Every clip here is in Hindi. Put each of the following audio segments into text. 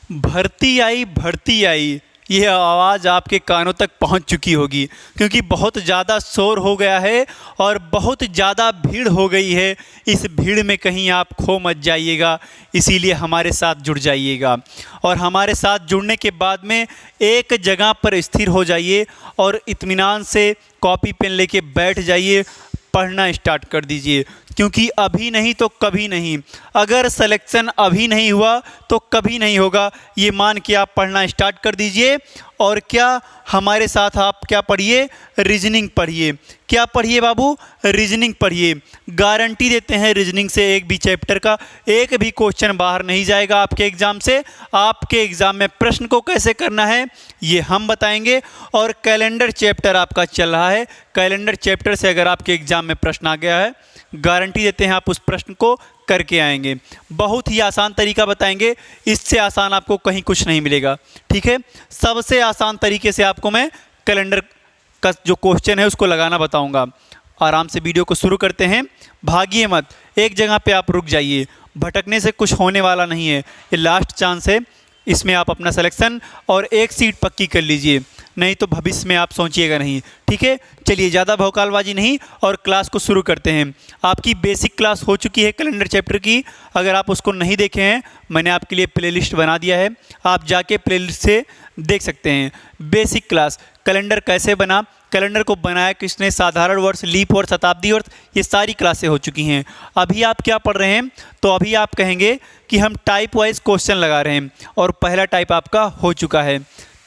भर्ती आई यह आवाज़ आपके कानों तक पहुंच चुकी होगी, क्योंकि बहुत ज़्यादा शोर हो गया है और बहुत ज़्यादा भीड़ हो गई है। इस भीड़ में कहीं आप खो मत जाइएगा, इसीलिए हमारे साथ जुड़ जाइएगा। और हमारे साथ जुड़ने के बाद में एक जगह पर स्थिर हो जाइए और इत्मीनान से कॉपी पेन लेके बैठ जाइए, पढ़ना स्टार्ट कर दीजिए, क्योंकि अभी नहीं तो कभी नहीं। अगर सिलेक्शन अभी नहीं हुआ तो कभी नहीं होगा, ये मान के आप पढ़ना स्टार्ट कर दीजिए। और क्या हमारे साथ आप क्या पढ़िए, रीजनिंग पढ़िए। क्या पढ़िए बाबू, रीजनिंग पढ़िए। गारंटी देते हैं रीजनिंग से एक भी चैप्टर का एक भी क्वेश्चन बाहर नहीं जाएगा आपके एग्ज़ाम से। आपके एग्ज़ाम में प्रश्न को कैसे करना है ये हम बताएंगे। और कैलेंडर चैप्टर आपका चल रहा है, कैलेंडर चैप्टर से अगर आपके एग्ज़ाम में प्रश्न आ गया है, गारंटी देते हैं आप उस प्रश्न को करके आएंगे। बहुत ही आसान तरीका बताएंगे, इससे आसान आपको कहीं कुछ नहीं मिलेगा। ठीक है, सबसे आसान तरीके से आपको मैं कैलेंडर का जो क्वेश्चन है उसको लगाना बताऊंगा। आराम से वीडियो को शुरू करते हैं, भागिए मत, एक जगह पे आप रुक जाइए, भटकने से कुछ होने वाला नहीं है। ये लास्ट चांस है, इसमें आप अपना सिलेक्शन और एक सीट पक्की कर लीजिए, नहीं तो भविष्य में आप सोचिएगा नहीं। ठीक है, चलिए ज़्यादा भौकालबाजी नहीं और क्लास को शुरू करते हैं। आपकी बेसिक क्लास हो चुकी है कैलेंडर चैप्टर की, अगर आप उसको नहीं देखे हैं मैंने आपके लिए प्लेलिस्ट बना दिया है, आप जाके प्लेलिस्ट से देख सकते हैं। बेसिक क्लास कैलेंडर कैसे बना, कैलेंडर को बनाया किसने, साधारण वर्ष, लीप वर्ष, शताब्दी वर्ष, ये सारी क्लासें हो चुकी हैं। अभी आप क्या पढ़ रहे हैं, तो अभी आप कहेंगे कि हम टाइप वाइज क्वेश्चन लगा रहे हैं और पहला टाइप आपका हो चुका है।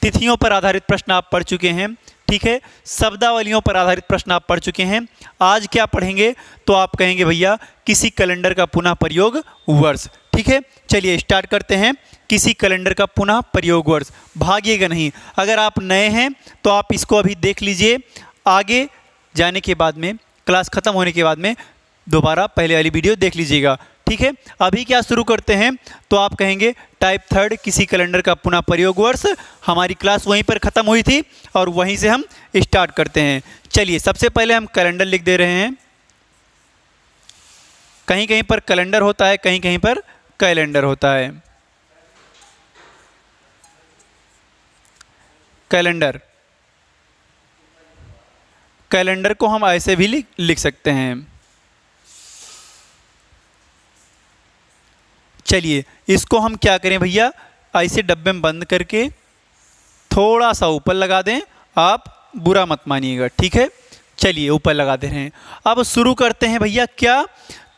तिथियों पर आधारित प्रश्न आप पढ़ चुके हैं। ठीक है, शब्दावलियों पर आधारित प्रश्न आप पढ़ चुके हैं। आज क्या पढ़ेंगे, तो आप कहेंगे भैया किसी कैलेंडर का पुनः प्रयोग वर्ष। ठीक है, चलिए स्टार्ट करते हैं। किसी कैलेंडर का पुनः प्रयोग वर्ष, भागिएगा नहीं। अगर आप नए हैं तो आप इसको अभी देख लीजिए, आगे जाने के बाद में, क्लास ख़त्म होने के बाद में दोबारा पहले वाली वीडियो देख लीजिएगा। ठीक है, अभी क्या शुरू करते हैं, तो आप कहेंगे टाइप थर्ड किसी कैलेंडर का पुनः प्रयोग वर्ष। हमारी क्लास वहीं पर ख़त्म हुई थी और वहीं से हम स्टार्ट करते हैं। चलिए सबसे पहले हम कैलेंडर लिख दे रहे हैं। कहीं कहीं पर कैलेंडर होता है, कहीं कहीं पर कैलेंडर होता है। कैलेंडर, कैलेंडर को हम ऐसे भी लिख सकते हैं। चलिए इसको हम क्या करें भैया, ऐसे डब्बे में बंद करके थोड़ा सा ऊपर लगा दें, आप बुरा मत मानिएगा। ठीक है, चलिए ऊपर लगा दे रहे हैं। अब शुरू करते हैं भैया, क्या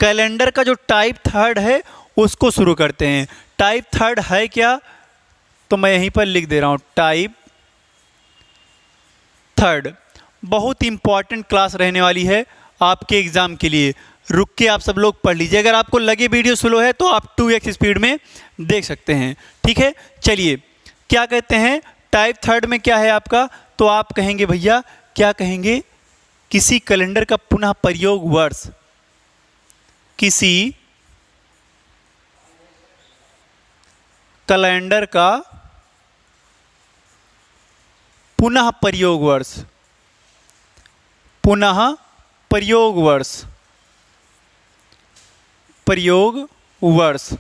कैलेंडर का जो टाइप थर्ड है उसको शुरू करते हैं। टाइप थर्ड है क्या, तो मैं यहीं पर लिख दे रहा हूँ टाइप थर्ड। बहुत इंपॉर्टेंट क्लास रहने वाली है आपके एग्ज़ाम के लिए, रुक के आप सब लोग पढ़ लीजिए। अगर आपको लगे वीडियो स्लो है तो आप 2x स्पीड में देख सकते हैं। ठीक है, चलिए क्या कहते हैं टाइप थर्ड में क्या है आपका, तो आप कहेंगे भैया, क्या कहेंगे, किसी कैलेंडर का पुनः प्रयोग वर्ष। किसी कैलेंडर का पुनः प्रयोग वर्ष, पुनः प्रयोग वर्ष, प्रयोग वर्ष।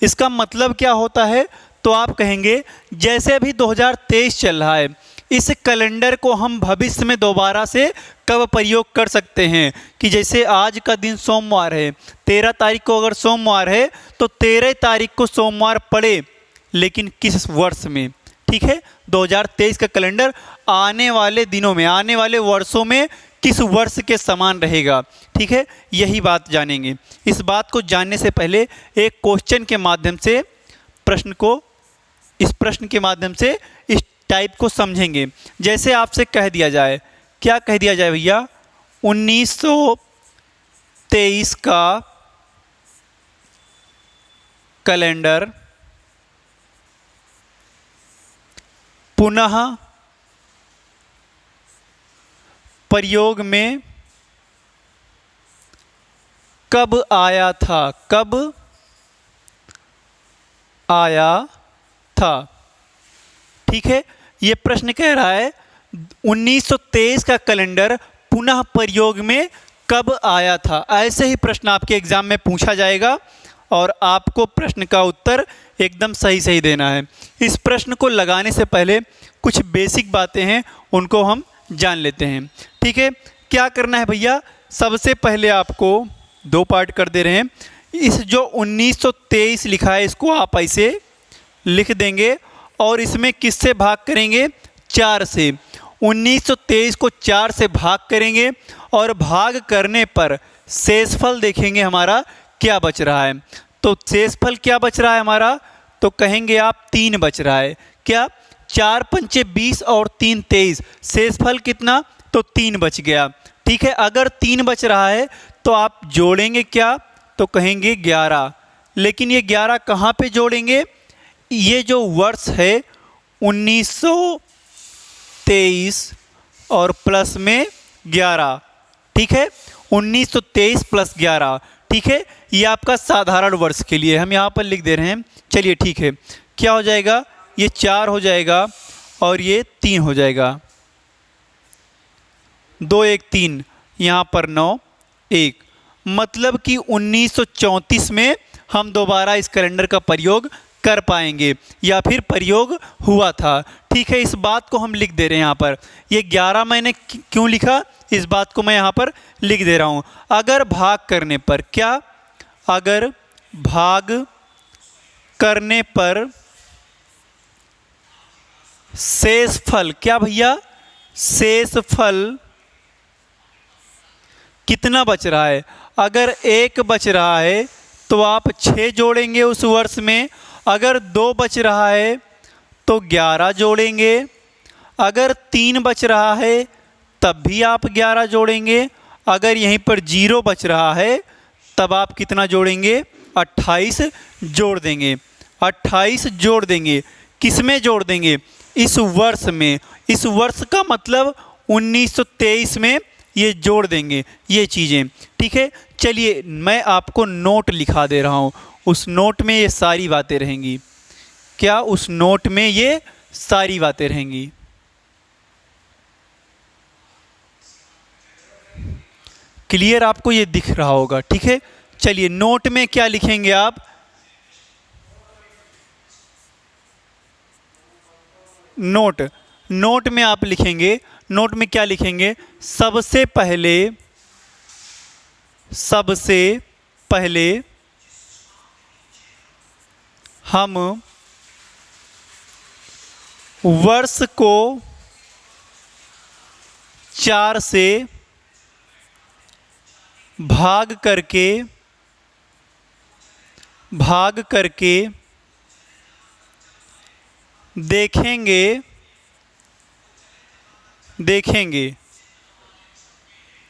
इसका मतलब क्या होता है, तो आप कहेंगे जैसे अभी 2023 चल रहा है, इस कैलेंडर को हम भविष्य में दोबारा से कब प्रयोग कर सकते हैं, कि जैसे आज का दिन सोमवार है, 13 तारीख को अगर सोमवार है तो 13 तारीख को सोमवार पड़े, लेकिन किस वर्ष में। ठीक है, 2023 का कैलेंडर आने वाले दिनों में, आने वाले वर्षों में किस वर्ष के समान रहेगा। ठीक है, यही बात जानेंगे। इस बात को जानने से पहले एक क्वेश्चन के माध्यम से प्रश्न को, इस प्रश्न के माध्यम से इस टाइप को समझेंगे। जैसे आपसे कह दिया जाए, क्या कह दिया जाए भैया, 1923 का कैलेंडर पुनः प्रयोग में कब आया था, कब आया था। ठीक है, ये प्रश्न कह रहा है 1923 का कैलेंडर पुनः प्रयोग में कब आया था। ऐसे ही प्रश्न आपके एग्जाम में पूछा जाएगा और आपको प्रश्न का उत्तर एकदम सही सही देना है। इस प्रश्न को लगाने से पहले कुछ बेसिक बातें हैं, उनको हम जान लेते हैं। ठीक है, क्या करना है भैया, सबसे पहले आपको दो पार्ट कर दे रहे हैं। इस जो 1923 लिखा है इसको आप ऐसे लिख देंगे और इसमें किससे भाग करेंगे, 4 से। 1923 को 4 से भाग करेंगे और भाग करने पर शेषफल देखेंगे हमारा क्या बच रहा है। तो शेषफल क्या बच रहा है हमारा, तो कहेंगे आप 3 बच रहा है। क्या, 4 पंचे 20 और 3 23, शेषफल कितना, तो 3 बच गया। ठीक है, अगर 3 बच रहा है तो आप जोड़ेंगे क्या, तो कहेंगे 11। लेकिन ये 11 कहाँ पे जोड़ेंगे, ये जो वर्ष है 1923 और प्लस में 11। ठीक है, 1923 प्लस 11। ठीक है, ये आपका साधारण वर्ष के लिए हम यहाँ पर लिख दे रहे हैं। चलिए ठीक है, क्या हो जाएगा, ये 4 हो जाएगा और ये 3 हो जाएगा। 2 1 3, यहाँ पर 9 1, मतलब कि 1934 में हम दोबारा इस कैलेंडर का प्रयोग कर पाएंगे या फिर प्रयोग हुआ था। ठीक है, इस बात को हम लिख दे रहे हैं यहाँ पर। ये 11 मैंने क्यों लिखा, इस बात को मैं यहाँ पर लिख दे रहा हूँ। अगर भाग करने पर, क्या, अगर भाग करने पर शेषफल, क्या भैया, शेषफल कितना बच रहा है, अगर 1 बच रहा है तो आप 6 जोड़ेंगे उस वर्ष में। अगर 2 बच रहा है तो 11 जोड़ेंगे। अगर 3 बच रहा है तब भी आप 11 जोड़ेंगे। अगर यहीं पर 0 बच रहा है तब आप कितना जोड़ेंगे, 28 जोड़ देंगे। 28 जोड़ देंगे, किस में जोड़ देंगे, इस वर्ष में। इस वर्ष का मतलब 1923 में ये जोड़ देंगे ये चीज़ें। ठीक है, चलिए मैं आपको नोट लिखा दे रहा हूँ, उस नोट में ये सारी बातें रहेंगी। क्या, उस नोट में ये सारी बातें रहेंगी। क्लियर आपको ये दिख रहा होगा। ठीक है, चलिए नोट में क्या लिखेंगे आप, नोट में आप लिखेंगे, नोट में क्या लिखेंगे, सबसे पहले हम वर्ष को 4 से भाग करके देखेंगे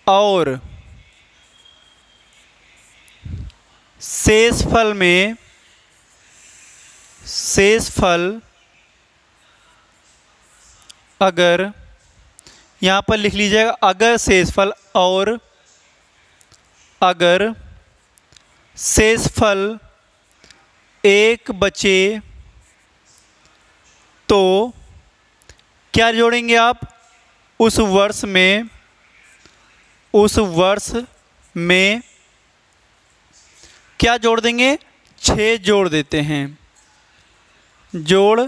और शेषफल अगर, यहाँ पर लिख लीजिएगा, अगर शेषफल, और अगर शेषफल 1 बचे तो क्या जोड़ेंगे आप, उस वर्ष में क्या जोड़ देंगे, 6 जोड़ देते हैं, जोड़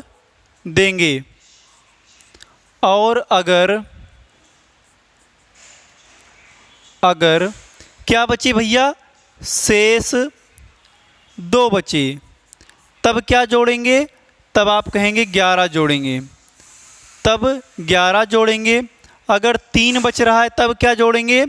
देंगे। और अगर क्या बचे भैया, शेष 2 बचे, तब क्या जोड़ेंगे, तब आप कहेंगे 11 जोड़ेंगे, तब 11 जोड़ेंगे। अगर 3 बच रहा है तब क्या जोड़ेंगे,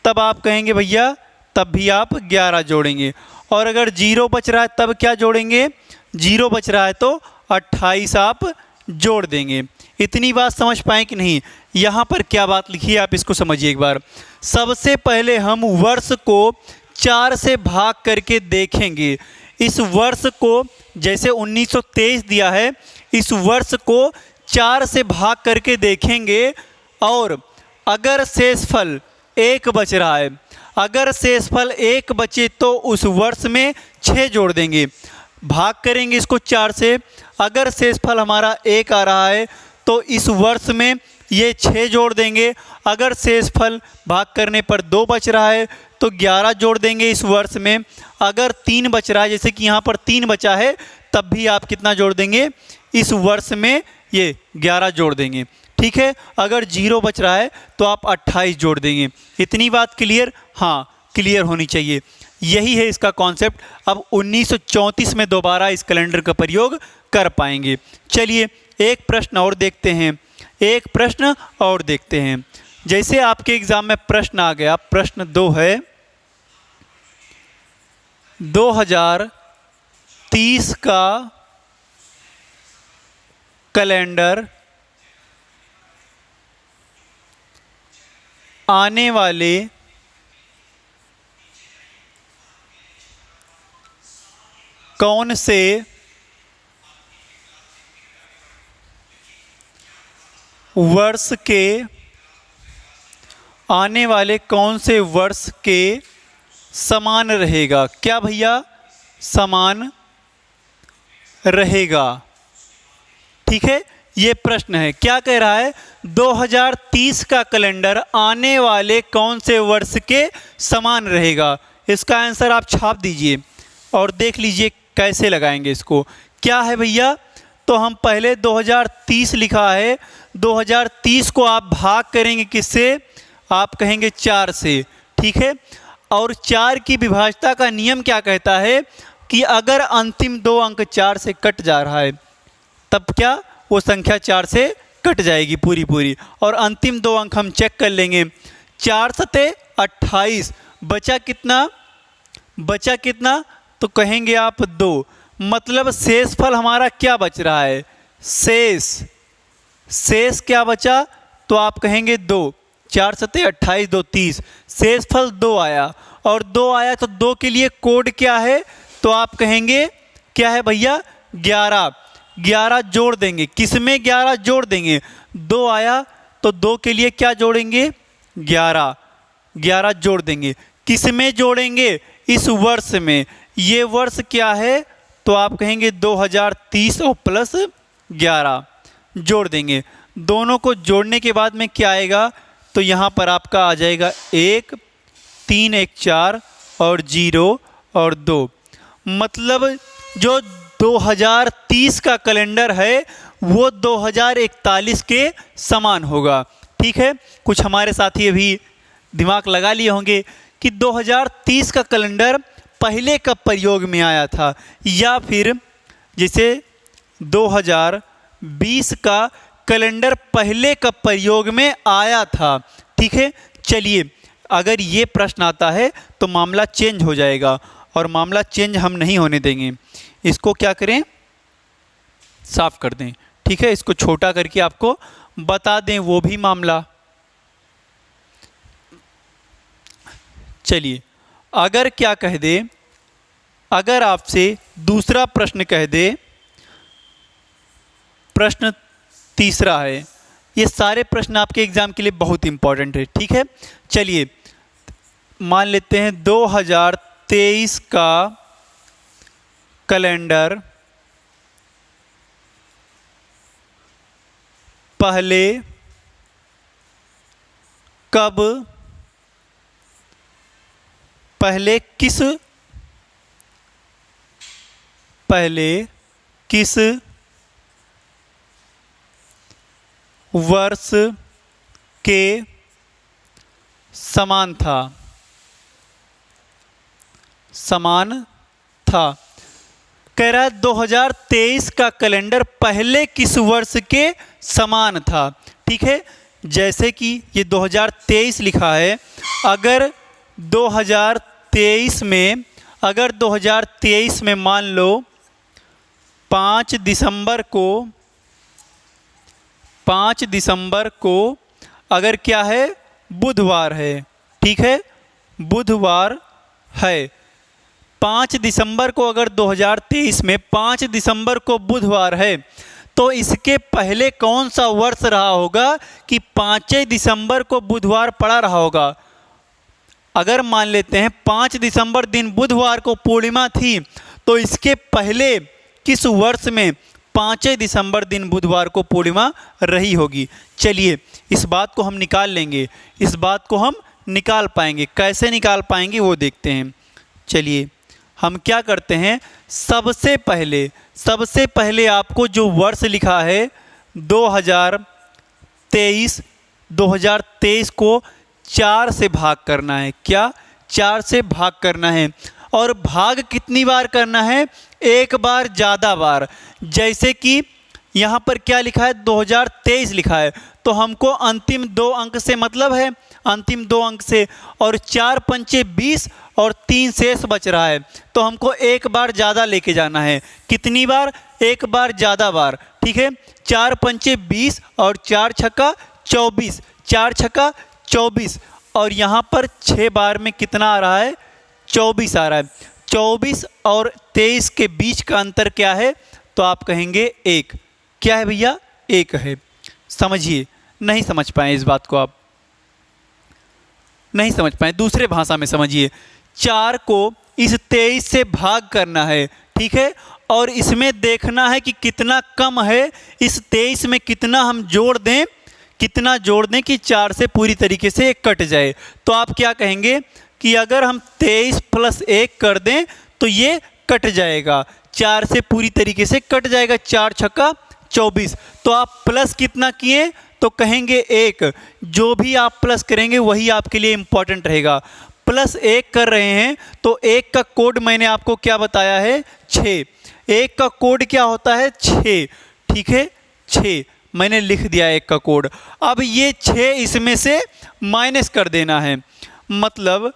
तब आप कहेंगे भैया, तब भी आप 11 जोड़ेंगे। और अगर 0 बच रहा है तब क्या जोड़ेंगे, 0 बच रहा है तो 28 आप जोड़ देंगे। इतनी बात समझ पाए कि नहीं, यहाँ पर क्या बात लिखी है आप इसको समझिए एक बार। सबसे पहले हम वर्ष को 4 से भाग करके देखेंगे। इस वर्ष को जैसे 1923 दिया है, इस वर्ष को 4 से भाग करके देखेंगे और अगर शेषफल 1 बच रहा है, अगर शेषफल 1 बचे तो उस वर्ष में 6 जोड़ देंगे, भाग करेंगे इसको 4 से। अगर शेषफल हमारा 1 आ रहा है तो इस वर्ष में ये 6 जोड़ देंगे। अगर शेषफल भाग करने पर 2 बच रहा है तो 11 जोड़ देंगे इस वर्ष में। अगर 3 बच रहा है, जैसे कि यहाँ पर 3 बचा है, तब भी आप कितना जोड़ देंगे, इस वर्ष में ये 11 जोड़ देंगे। ठीक है, अगर 0 बच रहा है तो आप 28 जोड़ देंगे। इतनी बात क्लियर? हाँ, क्लियर होनी चाहिए। यही है इसका कॉन्सेप्ट। अब 1934 में दोबारा इस कैलेंडर का प्रयोग कर पाएंगे। चलिए एक प्रश्न और देखते हैं, एक प्रश्न और देखते हैं। जैसे आपके एग्जाम में प्रश्न आ गया, प्रश्न 2 है, 2030 का कैलेंडर आने वाले कौन से वर्ष के, आने वाले कौन से वर्ष के समान रहेगा? क्या भैया? समान रहेगा। ठीक है, ये प्रश्न है। क्या कह रहा है? 2030 का कैलेंडर आने वाले कौन से वर्ष के समान रहेगा? इसका आंसर आप छाप दीजिए और देख लीजिए कैसे लगाएंगे इसको। क्या है भैया? तो हम पहले 2030 लिखा है, 2030 को आप भाग करेंगे किससे? आप कहेंगे 4 से। ठीक है, और 4 की विभाज्यता का नियम क्या कहता है कि अगर अंतिम 2 अंक 4 से कट जा रहा है तब क्या वो संख्या 4 से कट जाएगी पूरी पूरी, और अंतिम 2 अंक हम चेक कर लेंगे। 4 सते 28, बचा कितना? बचा कितना? तो कहेंगे आप 2। मतलब शेषफल हमारा क्या बच रहा है? शेष क्या बचा? तो आप कहेंगे 2। 4 सते 28, 2 30, शेषफल 2 आया, और 2 आया तो 2 के लिए कोड क्या है? तो आप कहेंगे क्या है भैया? 11। 11 जोड़ देंगे। किस में 11 जोड़ देंगे? 2 आया तो 2 के लिए क्या जोड़ेंगे? 11। 11 जोड़ देंगे। किस में जोड़ेंगे? इस वर्ष में। ये वर्ष क्या है? तो आप कहेंगे 2030 और प्लस 11 जोड़ देंगे। दोनों को जोड़ने के बाद में क्या आएगा? तो यहाँ पर आपका आ जाएगा 1, 3, 1, 4 और 0 और 2। मतलब जो 2030 का कैलेंडर है वो 2041 के समान होगा। ठीक है, कुछ हमारे साथी अभी दिमाग लगा लिए होंगे कि 2030 का कैलेंडर पहले कब प्रयोग में आया था, या फिर जैसे 2020 का कैलेंडर पहले कब प्रयोग में आया था। ठीक है, चलिए अगर ये प्रश्न आता है तो मामला चेंज हो जाएगा, और मामला चेंज हम नहीं होने देंगे। इसको क्या करें? साफ कर दें। ठीक है, इसको छोटा करके आपको बता दें वो भी मामला। चलिए अगर क्या कह दे, अगर आपसे दूसरा प्रश्न कह दे, प्रश्न तीसरा है। ये सारे प्रश्न आपके एग्जाम के लिए बहुत इंपॉर्टेंट है। ठीक है, चलिए मान लेते हैं 2023 का कैलेंडर पहले कब, पहले किस वर्ष के समान था? कह रहा है 2023 का कैलेंडर पहले किस वर्ष के समान था। ठीक है, जैसे कि ये 2023 लिखा है, अगर 2023 में मान लो 5 दिसंबर को अगर क्या है? बुधवार है। ठीक है, बुधवार है। 5 दिसंबर को अगर 2023 में 5 दिसंबर को बुधवार है तो इसके पहले कौन सा वर्ष रहा होगा कि 5 दिसंबर को बुधवार पड़ा रहा होगा? अगर मान लेते हैं 5 दिसंबर दिन बुधवार को पूर्णिमा थी तो इसके पहले किस वर्ष में 5 दिसंबर दिन बुधवार को पूर्णिमा रही होगी? चलिए इस बात को हम निकाल लेंगे, इस बात को हम निकाल पाएंगे। कैसे निकाल पाएंगे वो देखते हैं। चलिए हम क्या करते हैं, सबसे पहले आपको जो वर्ष लिखा है 2023 को 4 से भाग करना है। क्या? 4 से भाग करना है। और भाग कितनी बार करना है? एक बार, ज़्यादा बार। जैसे कि यहाँ पर क्या लिखा है, 2023 लिखा है, तो हमको अंतिम 2 अंक से मतलब है, अंतिम 2 अंक से। और 4 पंचे 20 और 3 शेष बच रहा है, तो हमको एक बार ज़्यादा लेके जाना है। कितनी बार? एक बार ज़्यादा बार। ठीक है, 4 पंचे 20 और 4 छक्का 24, 4 छक्का 24। और यहाँ पर 6 बार में कितना आ रहा है? 24 आ रहा है। 24 और 23 के बीच का अंतर क्या है? तो आप कहेंगे 1। क्या है भैया? 1 है। समझिए, नहीं समझ पाए इस बात को, आप नहीं समझ पाए, दूसरे भाषा में समझिए। 4 को इस 23 से भाग करना है, ठीक है, और इसमें देखना है कि कितना कम है, इस 23 में कितना हम जोड़ दें, कितना जोड़ दें कि 4 से पूरी तरीके से कट जाए। तो आप क्या कहेंगे कि अगर हम 23 + 1 कर दें तो ये कट जाएगा, 4 से पूरी तरीके से कट जाएगा, 4 छक्का 24। तो आप प्लस कितना किए? तो कहेंगे 1। जो भी आप प्लस करेंगे वही आपके लिए इंपॉर्टेंट रहेगा। +1 कर रहे हैं तो 1 का कोड मैंने आपको क्या बताया है? 6। 1 का कोड क्या होता है? 6। ठीक है, 6 मैंने लिख दिया 1 का कोड। अब ये 6 इसमें से माइनस कर देना है, मतलब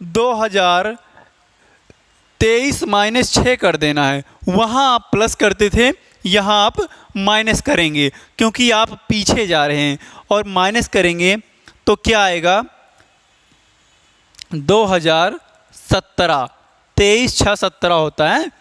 2023 - 6 कर देना है। वहाँ आप प्लस करते थे, यहाँ आप माइनस करेंगे, क्योंकि आप पीछे जा रहे हैं। और माइनस करेंगे तो क्या आएगा? 2017। 23 × 6 = 17 होता है,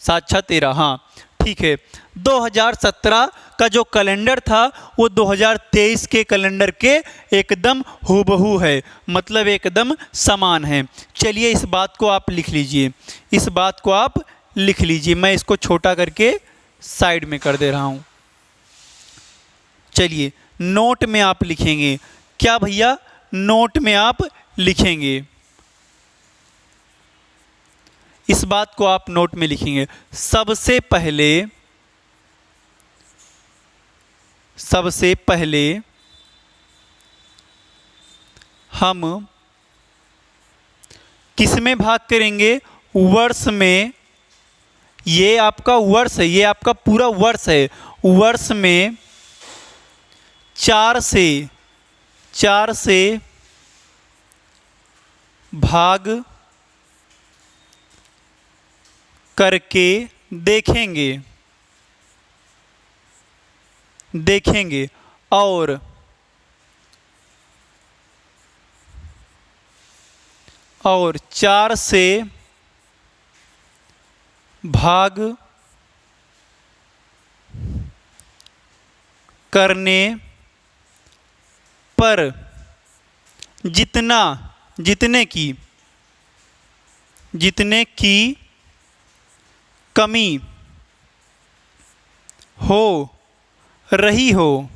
7 × 6 = 13। हाँ ठीक है, 2017 का जो कैलेंडर था वो 2023 के कैलेंडर के एकदम हूबहू है, मतलब एकदम समान है। चलिए इस बात को आप लिख लीजिए, इस बात को आप लिख लीजिए। मैं इसको छोटा करके साइड में कर दे रहा हूँ। चलिए नोट में आप लिखेंगे। क्या भैया? नोट में आप लिखेंगे, इस बात को आप नोट में लिखेंगे। सबसे पहले हम किस में भाग करेंगे? वर्ष में। ये आपका वर्ष है, ये आपका पूरा वर्ष है। वर्ष में 4 से भाग करके देखेंगे और और 4 से भाग करने पर जितने की कमी हो रही हो,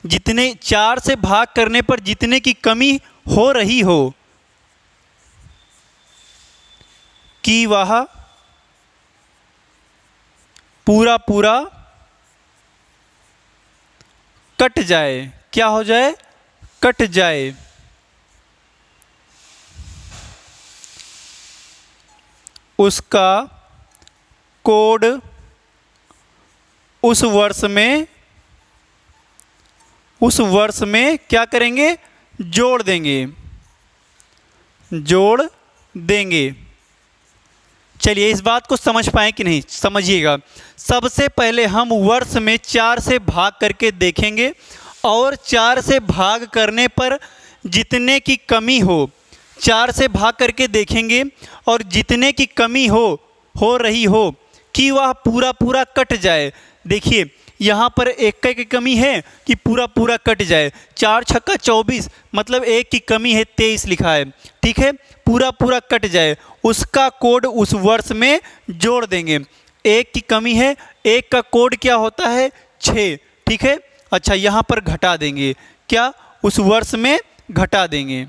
जितने 4 से भाग करने पर जितने की कमी हो रही हो कि वह पूरा कट जाए। क्या हो जाए? कट जाए। उसका कोड उस वर्ष में क्या करेंगे? जोड़ देंगे। चलिए इस बात को समझ पाए कि नहीं, समझिएगा। सबसे पहले हम वर्ष में 4 से भाग करके देखेंगे और 4 से भाग करने पर जितने की कमी हो, 4 से भाग करके देखेंगे और जितने की कमी हो रही हो कि वह पूरा कट जाए। देखिए यहाँ पर 1 की कमी है कि पूरा कट जाए। 4 छक्का 24 मतलब 1 की कमी है, 23 लिखा है। ठीक है, पूरा कट जाए, उसका कोड उस वर्ष में जोड़ देंगे। 1 की कमी है, 1 का कोड क्या होता है? 6। ठीक है, अच्छा यहाँ पर घटा देंगे। क्या? उस वर्ष में घटा देंगे।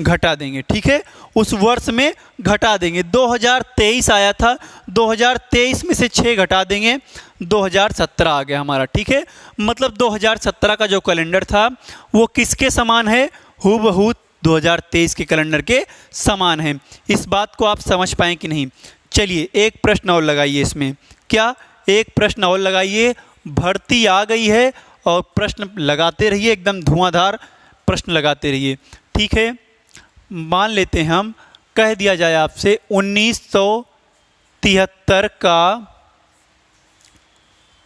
घटा देंगे, ठीक है, उस वर्ष में घटा देंगे। 2023 आया था, 2023 में से 6 घटा देंगे, 2017 आ गया हमारा, ठीक है। मतलब 2017 का जो कैलेंडर था वो किसके समान है? हूबहू 2023 के कैलेंडर के समान है। इस बात को आप समझ पाएँ कि नहीं? चलिए एक प्रश्न और लगाइए इसमें। क्या? एक प्रश्न और लगाइए। भर्ती आ गई है और प्रश्न लगाते रहिए, एकदम धुआंधार प्रश्न लगाते रहिए, ठीक है। मान लेते हैं हम, कह दिया जाए आपसे 1973 का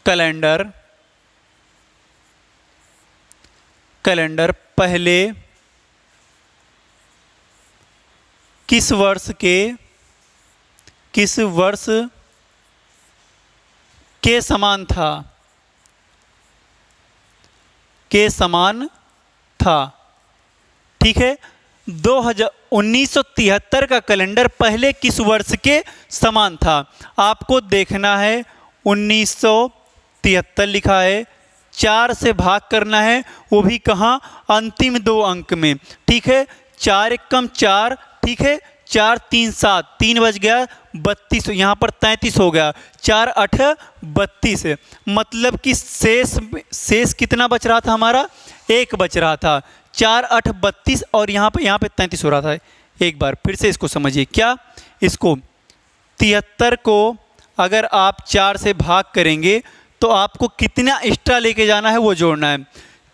कैलेंडर पहले किस वर्ष के समान था, ठीक है। 1973 का कैलेंडर पहले किस वर्ष के समान था? आपको देखना है 1973 लिखा है, 4 से भाग करना है, वो भी कहाँ? अंतिम 2 अंक में, ठीक है। 4 एकम 4, ठीक है, 4 3 7, 3 बच गया 32, यहाँ पर 33 हो गया, 4 8 32, मतलब कि शेष कितना बच रहा था हमारा? 1 बच रहा था। 4 8 32 और यहाँ पे 33 हो रहा था। एक बार फिर से इसको समझिए। क्या? इसको 73 को अगर आप 4 से भाग करेंगे तो आपको कितना एक्स्ट्रा लेके जाना है वो जोड़ना है।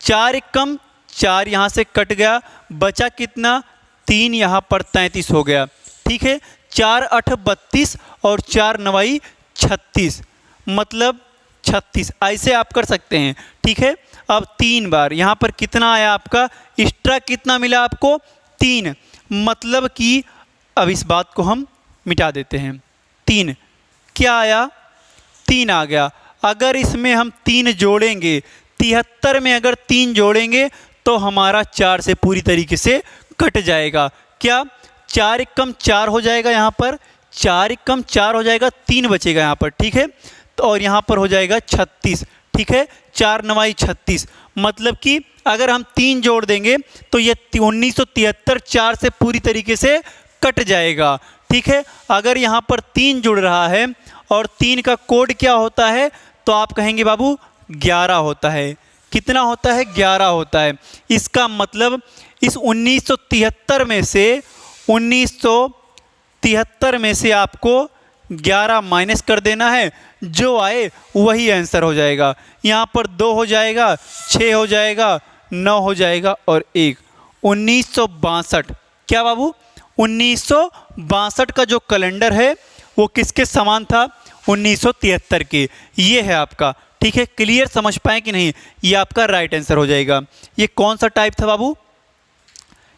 4 एकम 4 यहाँ से कट गया, बचा कितना? 3, यहाँ पर 33 हो गया, ठीक है। 4 8 32 और 4 9 36, मतलब 36, ऐसे आप कर सकते हैं, ठीक है। अब 3 बार यहाँ पर कितना आया आपका? एक्स्ट्रा कितना मिला आपको? 3, मतलब कि अब इस बात को हम मिटा देते हैं। 3 क्या आया? 3 आ गया। अगर इसमें हम 3 जोड़ेंगे, 73 में अगर 3 जोड़ेंगे तो हमारा 4 से पूरी तरीके से कट जाएगा। क्या? 4 एकम 4 हो जाएगा, यहाँ पर 4 एकम 4 हो जाएगा, 3 बचेगा यहाँ पर, ठीक है। तो और यहाँ पर हो जाएगा 36, ठीक है। 4 9 36, मतलब कि अगर हम 3 जोड़ देंगे तो ये 1973 4 से पूरी तरीके से कट जाएगा, ठीक है। अगर यहाँ पर 3 जुड़ रहा है और 3 का कोड क्या होता है? तो आप कहेंगे बाबू 11 होता है। कितना होता है? 11 होता है। इसका मतलब इस 1973 में से आपको 11 माइनस कर देना है, जो आए वही आंसर हो जाएगा। यहाँ पर 2 हो जाएगा, 6 हो जाएगा, 9 हो जाएगा और 1। 1962, क्या बाबू? 1962 का जो कैलेंडर है वो किसके समान था? 1973 के। ये है आपका, ठीक है। क्लियर समझ पाए कि नहीं? ये आपका राइट आंसर हो जाएगा। ये कौन सा टाइप था बाबू?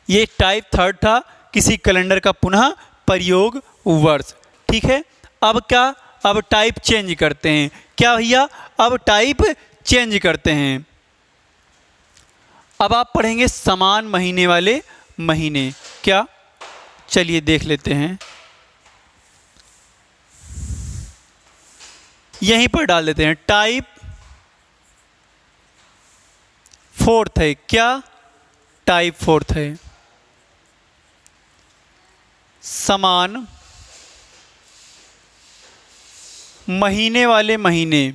ये टाइप 3 था, किसी कैलेंडर का पुनः प्रयोग वर्ष, ठीक है। अब क्या? अब टाइप चेंज करते हैं। क्या भैया? अब टाइप चेंज करते हैं। अब आप पढ़ेंगे समान महीने वाले महीने। क्या? चलिए देख लेते हैं, यहीं पर डाल देते हैं। टाइप 4 है। क्या? टाइप 4 है। समान महीने वाले महीने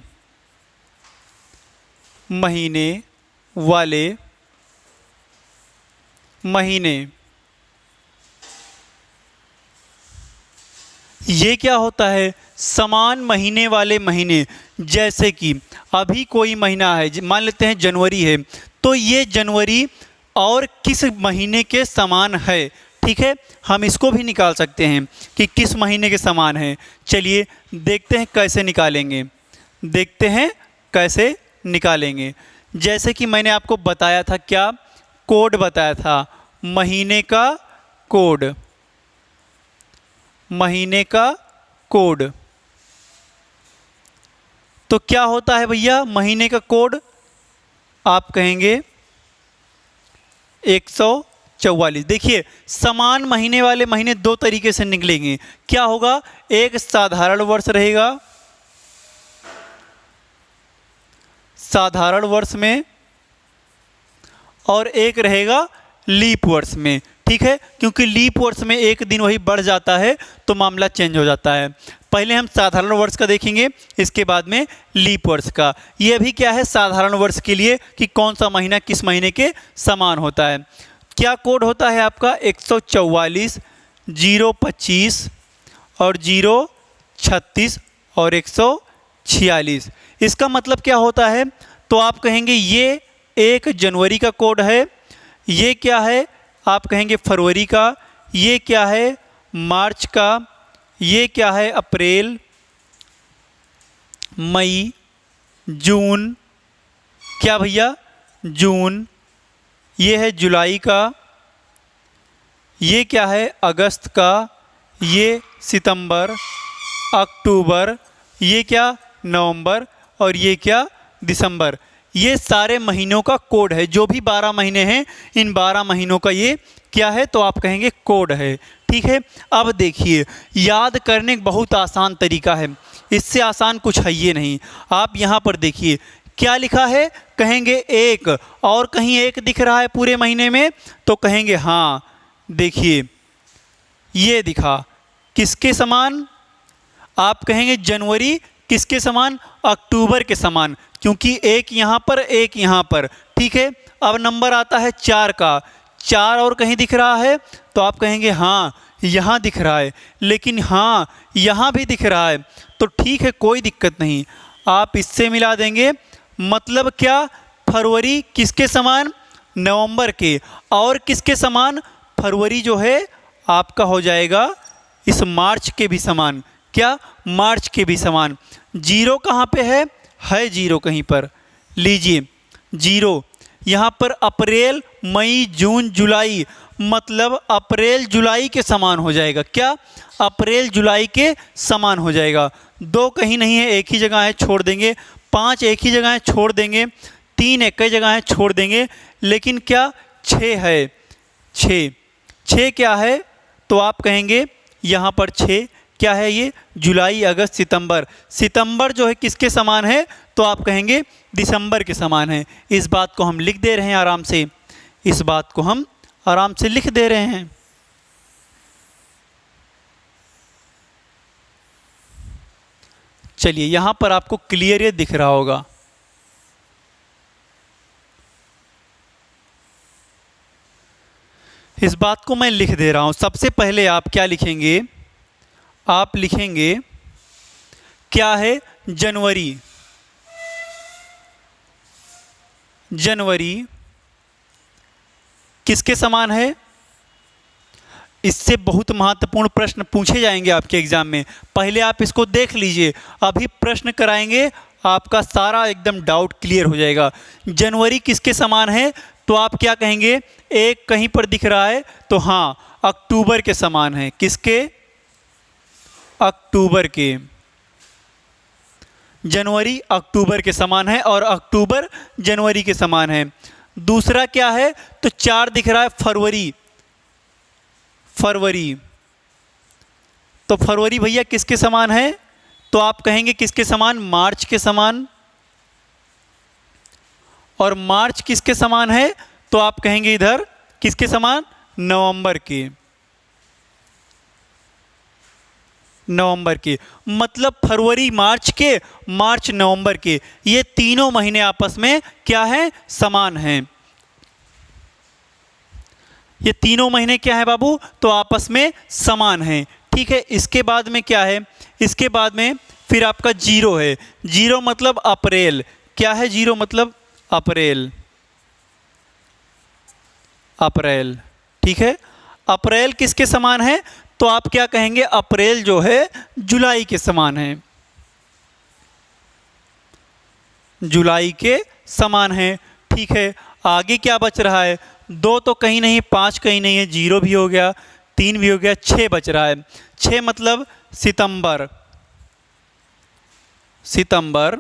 ये क्या होता है? समान महीने वाले महीने। जैसे कि अभी कोई महीना है, मान लेते हैं जनवरी है, तो ये जनवरी और किस महीने के समान है, ठीक है। हम इसको भी निकाल सकते हैं कि किस महीने के समान है। चलिए देखते हैं कैसे निकालेंगे। जैसे कि मैंने आपको बताया था, क्या कोड बताया था? महीने का कोड। तो क्या होता है भैया महीने का कोड? आप कहेंगे 144। देखिए समान महीने वाले महीने 2 तरीके से निकलेंगे। क्या होगा? एक साधारण वर्ष रहेगा, साधारण वर्ष में, और एक रहेगा लीप वर्ष में, ठीक है, क्योंकि लीप वर्ष में एक दिन वही बढ़ जाता है तो मामला चेंज हो जाता है। पहले हम साधारण वर्ष का देखेंगे, इसके बाद में लीप वर्ष का। ये अभी क्या है साधारण वर्ष के लिए कि कौन सा महीना किस महीने के समान होता है। क्या कोड होता है आपका 144, 025 और 036 और 146। इसका मतलब क्या होता है, तो आप कहेंगे ये 1 जनवरी का कोड है, ये क्या है आप कहेंगे फरवरी का, ये क्या है मार्च का, ये क्या है अप्रैल, मई, जून, क्या भैया जून, ये है जुलाई का, ये क्या है अगस्त का, ये सितंबर, अक्टूबर, ये क्या नवंबर और ये क्या दिसंबर। ये सारे महीनों का कोड है। जो भी 12 महीने हैं इन 12 महीनों का ये क्या है तो आप कहेंगे कोड है। ठीक है, अब देखिए याद करने का बहुत आसान तरीका है, इससे आसान कुछ है ये नहीं। आप यहाँ पर देखिए क्या लिखा है, कहेंगे 1 और कहीं 1 दिख रहा है पूरे महीने में तो कहेंगे हाँ देखिए ये दिखा, किसके समान आप कहेंगे जनवरी, किसके समान अक्टूबर के समान, क्योंकि 1 यहाँ पर 1 यहाँ पर। ठीक है, अब नंबर आता है 4 का, 4 और कहीं दिख रहा है तो आप कहेंगे हाँ यहाँ दिख रहा है, लेकिन हाँ यहाँ भी दिख रहा है तो ठीक है कोई दिक्कत नहीं, आप इससे मिला देंगे। मतलब क्या, फरवरी किसके समान नवंबर के, और किसके समान फरवरी जो है आपका हो जाएगा इस मार्च के भी समान। क्या मार्च के भी समान। जीरो कहाँ पे है जीरो कहीं पर, लीजिए जीरो यहाँ पर अप्रैल मई जून जुलाई, मतलब अप्रैल जुलाई के समान हो जाएगा। क्या अप्रैल जुलाई के समान हो जाएगा। 2 कहीं नहीं है एक ही जगह है छोड़ देंगे, 5 एक ही जगह है छोड़ देंगे, 3 एक ही जगह है छोड़ देंगे, लेकिन क्या 6 है, 6 क्या है तो आप कहेंगे यहाँ पर 6 क्या है, ये जुलाई अगस्त सितंबर। सितंबर जो है किसके समान है तो आप कहेंगे दिसंबर के समान है। इस बात को हम लिख दे रहे हैं आराम से, इस बात को हम आराम से लिख दे रहे हैं। चलिए यहाँ पर आपको क्लियर ये दिख रहा होगा। इस बात को मैं लिख दे रहा हूं। सबसे पहले आप क्या लिखेंगे, आप लिखेंगे क्या है जनवरी, जनवरी किसके समान है। इससे बहुत महत्वपूर्ण प्रश्न पूछे जाएंगे आपके एग्जाम में, पहले आप इसको देख लीजिए, अभी प्रश्न कराएंगे आपका सारा एकदम डाउट क्लियर हो जाएगा। जनवरी किसके समान है तो आप क्या कहेंगे, 1 कहीं पर दिख रहा है तो हाँ अक्टूबर के समान है। किसके, अक्टूबर के। जनवरी अक्टूबर के समान है और अक्टूबर जनवरी के समान है। दूसरा क्या है तो 4 दिख रहा है फरवरी, फरवरी तो फरवरी भैया किसके समान है तो आप कहेंगे किसके समान, मार्च के समान। और मार्च किसके समान है तो आप कहेंगे इधर किसके समान, नवंबर के, नवंबर के। मतलब फरवरी मार्च के, मार्च नवंबर के, ये तीनों महीने आपस में क्या है, समान हैं। ये तीनों महीने क्या है बाबू तो आपस में समान हैं। ठीक है, इसके बाद में क्या है, इसके बाद में फिर आपका जीरो है। जीरो मतलब अप्रैल, क्या है जीरो मतलब अप्रैल, अप्रैल। ठीक है, अप्रैल किसके समान है तो आप क्या कहेंगे, अप्रैल जो है जुलाई के समान है, जुलाई के समान है। ठीक है, आगे क्या बच रहा है, 2 तो कहीं नहीं, 5 कहीं नहीं है, 0 भी हो गया, 3 भी हो गया, 6 बच रहा है। 6 मतलब सितंबर, सितंबर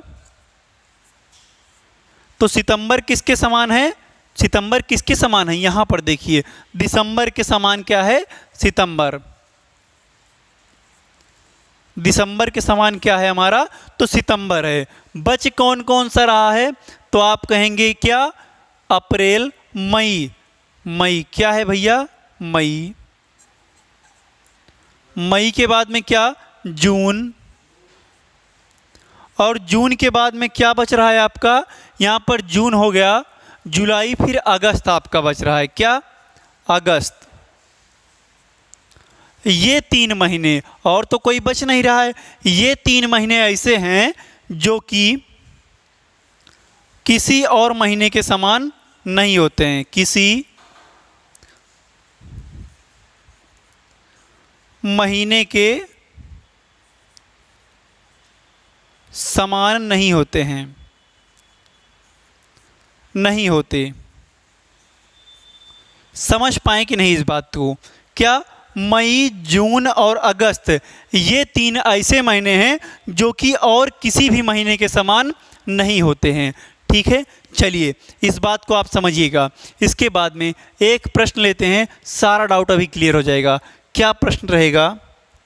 तो सितंबर किसके समान है, सितंबर किसके समान है, यहां पर देखिए दिसंबर के समान क्या है, सितंबर। दिसंबर के समान क्या है हमारा तो सितंबर है। बच कौन कौन सा रहा है तो आप कहेंगे क्या, अप्रैल मई, मई क्या है भैया मई, मई के बाद में क्या, जून, और जून के बाद में क्या बच रहा है आपका, यहाँ पर जून हो गया, जुलाई, फिर अगस्त आपका बच रहा है, क्या, अगस्त। ये 3 महीने, और तो कोई बच नहीं रहा है। ये 3 महीने ऐसे हैं जो कि किसी और महीने के समान नहीं होते हैं, किसी महीने के समान नहीं होते हैं, नहीं होते। समझ पाए कि नहीं इस बात को? क्या, मई, जून और अगस्त, ये 3 ऐसे महीने हैं जो कि और किसी भी महीने के समान नहीं होते हैं। ठीक है, चलिए इस बात को आप समझिएगा। इसके बाद में एक प्रश्न लेते हैं, सारा डाउट अभी क्लियर हो जाएगा। क्या प्रश्न रहेगा,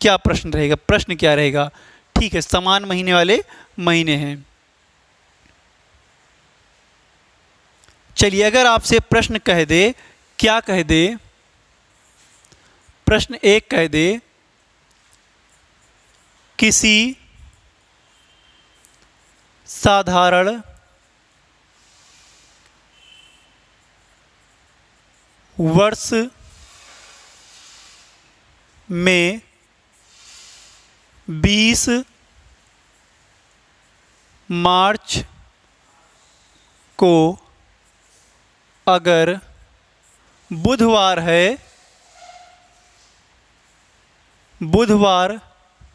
क्या प्रश्न रहेगा, प्रश्न क्या रहेगा? ठीक है, समान महीने वाले महीने हैं। चलिए, अगर आपसे प्रश्न कह दे, क्या कह दे, प्रश्न 1 कह दे, किसी साधारण वर्ष में 20 मार्च को अगर बुधवार है, बुधवार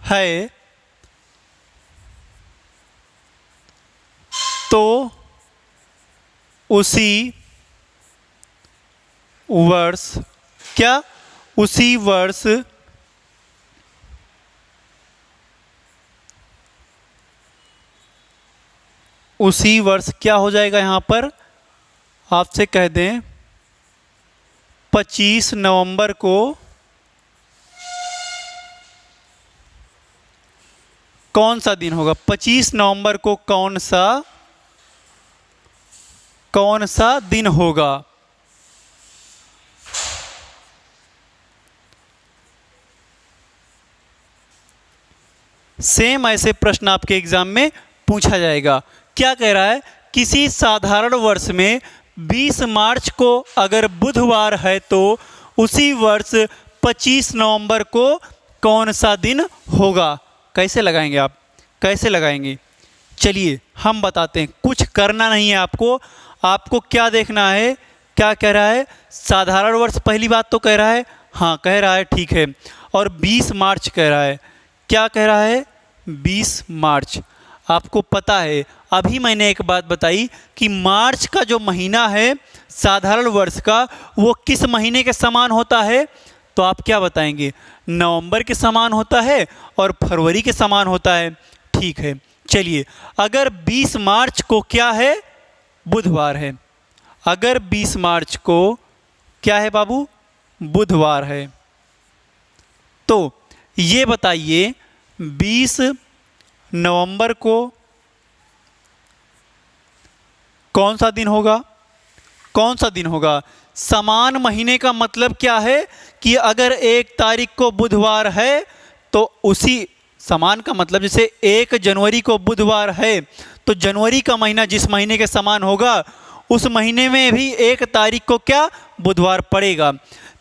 है तो उसी वर्ष, क्या, उसी वर्ष उसी वर्ष क्या हो जाएगा? यहाँ पर आपसे कह दें 25 नवंबर को कौन सा दिन होगा? 25 नवंबर को कौन सा दिन होगा? सेम ऐसे प्रश्न आपके एग्जाम में पूछा जाएगा। क्या कह रहा है? किसी साधारण वर्ष में 20 मार्च को अगर बुधवार है तो उसी वर्ष 25 नवंबर को कौन सा दिन होगा? कैसे लगाएंगे आप? कैसे लगाएंगे? चलिए हम बताते हैं। कुछ करना नहीं है आपको। आपको क्या देखना है? क्या कह रहा है? साधारण वर्ष पहली बात तो कह रहा है, हाँ कह रहा है, ठीक है। और 20 मार्च कह रहा है। क्या कह रहा है? 20 मार्च। आपको पता है, अभी मैंने एक बात बताई कि मार्च का जो महीना है साधारण वर्ष का, वो किस महीने के समान होता है? तो आप क्या बताएंगे? नवंबर के समान होता है और फरवरी के समान होता है। ठीक है, चलिए अगर 20 मार्च को क्या है? बुधवार है। अगर 20 मार्च को क्या है बाबू? बुधवार है, तो ये बताइए 20 नवंबर को कौन सा दिन होगा? कौन सा दिन होगा? समान महीने का मतलब क्या है कि अगर 1 तारीख को बुधवार है तो उसी समान का मतलब, जैसे 1 जनवरी को बुधवार है तो जनवरी का महीना जिस महीने के समान होगा उस महीने में भी 1 तारीख को क्या? बुधवार पड़ेगा।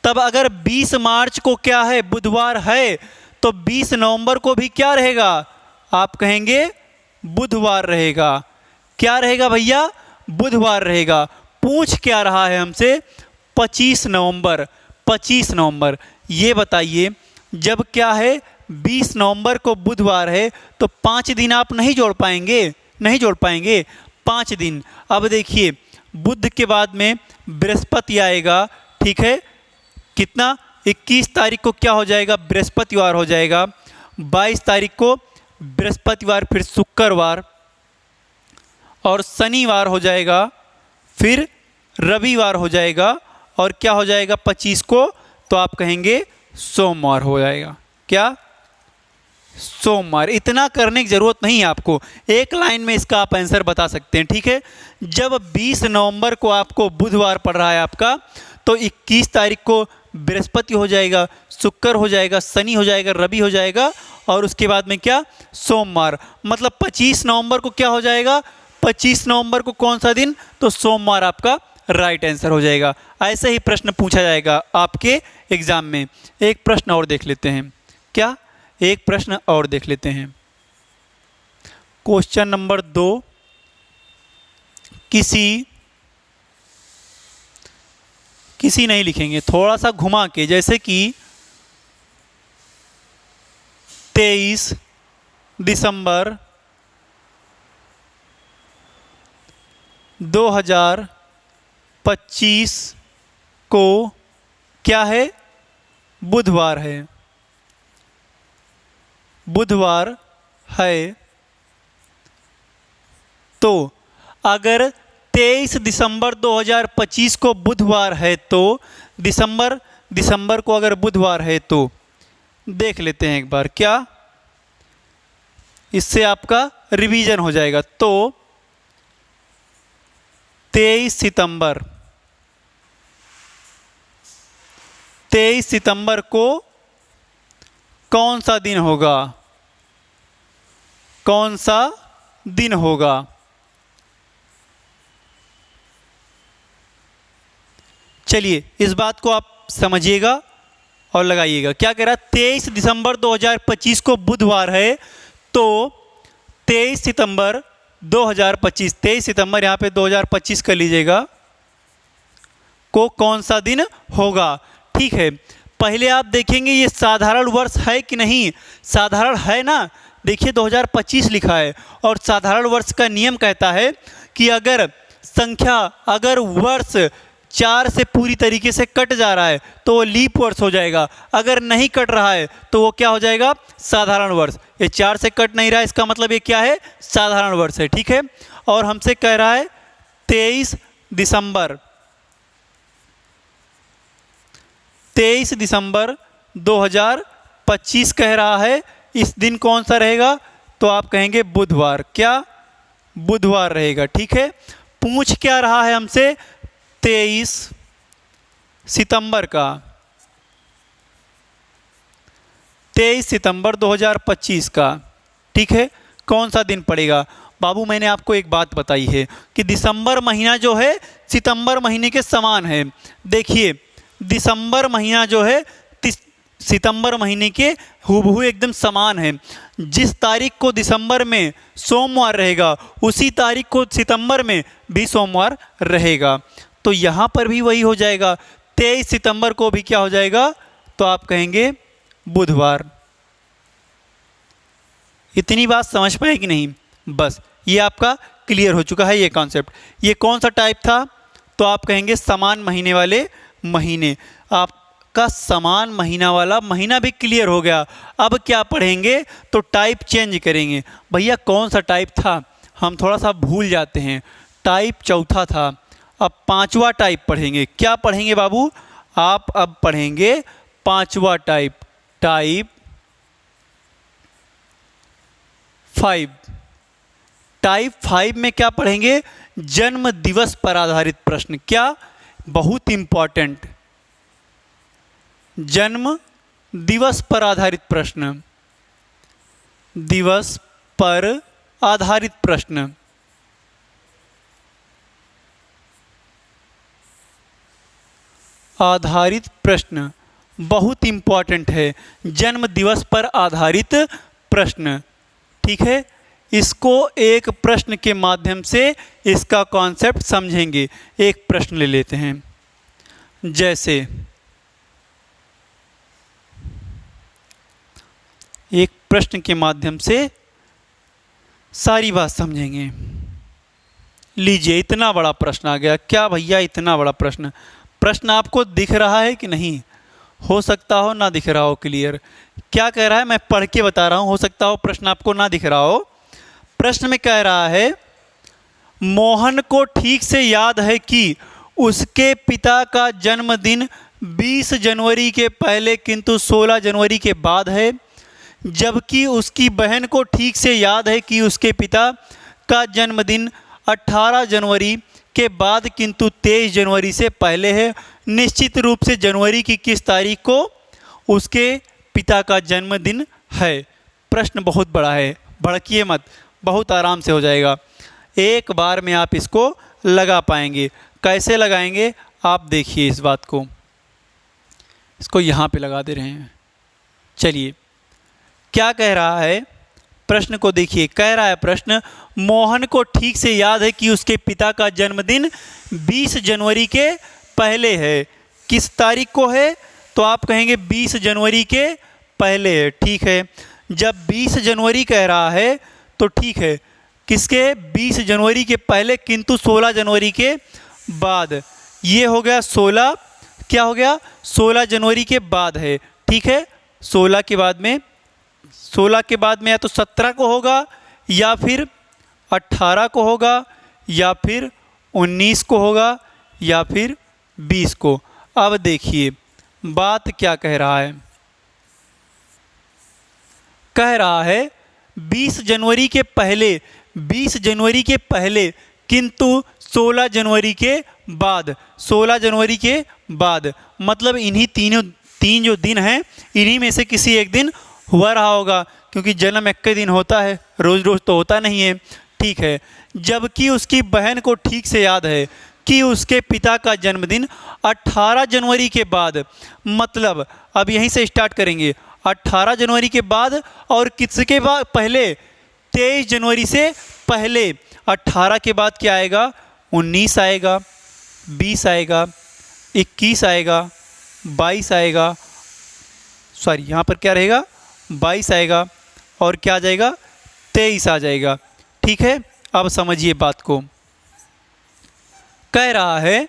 तब अगर 20 मार्च को क्या है? बुधवार है, तो 20 नवंबर को भी क्या रहेगा? आप कहेंगे बुधवार रहेगा। क्या रहेगा भैया? बुधवार रहेगा। पूछ क्या रहा है हमसे? 25 नवंबर। 25 नवंबर। ये बताइए, जब क्या है 20 नवंबर को बुधवार है तो 5 दिन आप नहीं जोड़ पाएंगे? नहीं जोड़ पाएंगे 5 दिन। अब देखिए, बुध के बाद में बृहस्पति आएगा, ठीक है। कितना? 21 तारीख को क्या हो जाएगा? बृहस्पतिवार हो जाएगा। 22 तारीख को बृहस्पतिवार, फिर शुक्रवार और शनिवार हो जाएगा, फिर रविवार हो जाएगा, और क्या हो जाएगा 25 को? तो आप कहेंगे सोमवार हो जाएगा। क्या? सोमवार। इतना करने की ज़रूरत नहीं है आपको, एक लाइन में इसका आप आंसर बता सकते हैं, ठीक है। जब 20 नवंबर को आपको बुधवार पड़ रहा है आपका, तो 21 तारीख को बृहस्पति हो जाएगा, शुक्र हो जाएगा, शनि हो जाएगा, रवि हो जाएगा और उसके बाद में क्या, सोमवार। मतलब 25 नवंबर को क्या हो जाएगा, 25 नवंबर को कौन सा दिन, तो सोमवार आपका राइट आंसर हो जाएगा। ऐसे ही प्रश्न पूछा जाएगा आपके एग्जाम में। एक प्रश्न और देख लेते हैं, क्या, एक प्रश्न और देख लेते हैं। क्वेश्चन नंबर 2, किसी नहीं लिखेंगे, थोड़ा सा घुमा के, जैसे कि 23 दिसंबर 2025 को क्या है, बुधवार है, बुधवार है। तो अगर 23 दिसंबर 2025 को बुधवार है तो दिसंबर को अगर बुधवार है तो देख लेते हैं एक बार, क्या, इससे आपका रिवीजन हो जाएगा। तो 23 सितंबर को कौन सा दिन होगा, कौन सा दिन होगा। चलिए इस बात को आप समझिएगा और लगाइएगा। क्या कह रहा है, 23 दिसंबर 2025 को बुधवार है तो 23 सितंबर 2025, 23 सितंबर यहाँ पे 2025 कर लीजिएगा, को कौन सा दिन होगा। ठीक है, पहले आप देखेंगे ये साधारण वर्ष है कि नहीं। साधारण है ना, देखिए 2025 लिखा है और साधारण वर्ष का नियम कहता है कि अगर संख्या, अगर वर्ष 4 से पूरी तरीके से कट जा रहा है तो वो लीप वर्ष हो जाएगा, अगर नहीं कट रहा है तो वो क्या हो जाएगा, साधारण वर्ष। ये 4 से कट नहीं रहा है, इसका मतलब ये क्या है, साधारण वर्ष है। ठीक है, और हमसे कह रहा है 23 दिसंबर 2025 कह रहा है, इस दिन कौन सा रहेगा, तो आप कहेंगे बुधवार, क्या, बुधवार रहेगा। ठीक है, पूछ क्या रहा है हमसे, 23 सितंबर का, 23 सितंबर 2025 का। ठीक है, कौन सा दिन पड़ेगा। बाबू मैंने आपको एक बात बताई है कि दिसंबर महीना जो है सितंबर महीने के समान है। देखिए दिसंबर महीना जो है सितंबर महीने के हूबहू एकदम समान है। जिस तारीख को दिसंबर में सोमवार रहेगा उसी तारीख को सितंबर में भी सोमवार रहेगा। तो यहाँ पर भी वही हो जाएगा, 23 सितंबर को भी क्या हो जाएगा, तो आप कहेंगे बुधवार। इतनी बात समझ पाए कि नहीं, बस ये आपका क्लियर हो चुका है ये कॉन्सेप्ट। ये कौन सा टाइप था, तो आप कहेंगे समान महीने वाले महीने। आपका समान महीना वाला महीना भी क्लियर हो गया। अब क्या पढ़ेंगे, तो टाइप चेंज करेंगे। भैया कौन सा टाइप था, हम थोड़ा सा भूल जाते हैं, टाइप चौथा था, अब पांचवा टाइप पढ़ेंगे। क्या पढ़ेंगे बाबू, आप अब पढ़ेंगे पांचवा टाइप, टाइप 5। टाइप 5 में क्या पढ़ेंगे, जन्म दिवस पर आधारित प्रश्न। क्या, बहुत इंपॉर्टेंट, जन्म दिवस पर आधारित प्रश्न, दिवस पर आधारित प्रश्न। आधारित प्रश्न बहुत इंपॉर्टेंट है, जन्म दिवस पर आधारित प्रश्न। ठीक है, इसको एक प्रश्न के माध्यम से इसका कॉन्सेप्ट समझेंगे। एक प्रश्न ले लेते हैं, जैसे एक प्रश्न के माध्यम से सारी बात समझेंगे। लीजिए इतना बड़ा प्रश्न आ गया। क्या भैया इतना बड़ा प्रश्न, प्रश्न आपको दिख रहा है कि नहीं, हो सकता हो ना दिख रहा हो क्लियर। क्या कह रहा है, मैं पढ़ के बता रहा हूं, हो सकता हो प्रश्न आपको ना दिख रहा हो। प्रश्न में कह रहा है, मोहन को ठीक से याद है कि उसके पिता का जन्मदिन 20 जनवरी के पहले किंतु 16 जनवरी के बाद है, जबकि उसकी बहन को ठीक से याद है कि उसके पिता का जन्मदिन 18 जनवरी के बाद किंतु 23 जनवरी से पहले है। निश्चित रूप से जनवरी की किस तारीख को उसके पिता का जन्मदिन है। प्रश्न बहुत बड़ा है, भड़किए मत, बहुत आराम से हो जाएगा। एक बार में आप इसको लगा पाएंगे। कैसे लगाएंगे आप देखिए इस बात को। इसको यहाँ पे लगा दे रहे हैं। चलिए क्या कह रहा है, प्रश्न को देखिए। कह रहा है प्रश्न, मोहन को ठीक से याद है कि उसके पिता का जन्मदिन 20 जनवरी के पहले है। किस तारीख को है? तो आप कहेंगे 20 जनवरी के पहले है। ठीक है, जब 20 जनवरी कह रहा है तो ठीक है, किसके? 20 जनवरी के पहले किंतु 16 जनवरी के बाद। ये हो गया 16, क्या हो गया? 16 जनवरी के बाद है। ठीक है, 16 के बाद में या तो 17 को होगा, या फिर 18 को होगा, या फिर 19 को होगा, या फिर 20 को। अब देखिए बात क्या कह रहा है। कह रहा है 20 जनवरी के पहले, 20 जनवरी के पहले किंतु 16 जनवरी के बाद। 16 जनवरी के बाद मतलब इन्हीं तीन जो दिन हैं, इन्हीं में से किसी एक दिन हुआ रहा होगा, क्योंकि जन्म एक ही दिन होता है, रोज़ रोज़ तो होता नहीं है। ठीक है, जबकि उसकी बहन को ठीक से याद है कि उसके पिता का जन्मदिन 18 जनवरी के बाद। मतलब अब यहीं से स्टार्ट करेंगे। 18 जनवरी के बाद और किसके बाद? पहले 23 जनवरी से पहले। 18 के बाद क्या आएगा? 19 आएगा, 20 आएगा, 21 आएगा, 22 आएगा, सॉरी यहाँ पर क्या रहेगा? 22 आएगा, और क्या आ जाएगा? 23 आ जाएगा। ठीक है, अब समझिए बात को। कह रहा है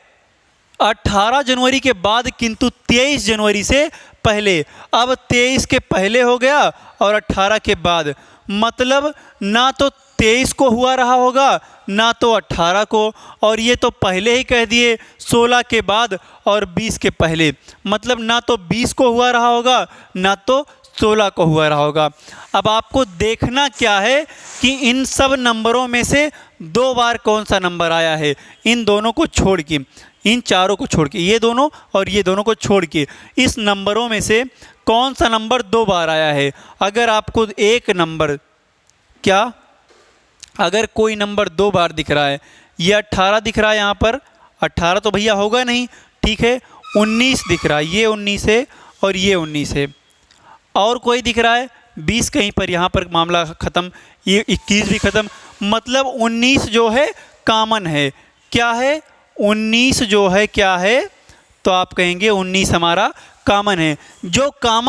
18 जनवरी के बाद किंतु 23 जनवरी से पहले। अब 23 के पहले हो गया और 18 के बाद, मतलब ना तो 23 को हुआ रहा होगा, ना तो 18 को, और ये तो पहले ही कह दिए 16 के बाद और 20 के पहले। मतलब ना तो 20 को हुआ रहा होगा, ना तो 16 को हुआ रहा होगा। अब आपको देखना क्या है कि इन सब नंबरों में से 2 बार कौन सा नंबर आया है। इन दोनों को छोड़ के, इन चारों को छोड़ के, ये दोनों और ये दोनों को छोड़ के, इस नंबरों में से कौन सा नंबर 2 बार आया है। अगर आपको एक नंबर, क्या अगर कोई नंबर 2 बार दिख रहा है, ये 18 दिख रहा है, यहाँ पर 18 तो भैया होगा नहीं। ठीक है, 19 दिख रहा है, ये 19 है और ये 19 है, और कोई दिख रहा है 20 कहीं पर, यहाँ पर मामला ख़त्म, ये 21 भी ख़त्म। मतलब 19 जो है कॉमन है। क्या है? 19 जो है क्या है? तो आप कहेंगे 19 हमारा कॉमन है। जो कॉमन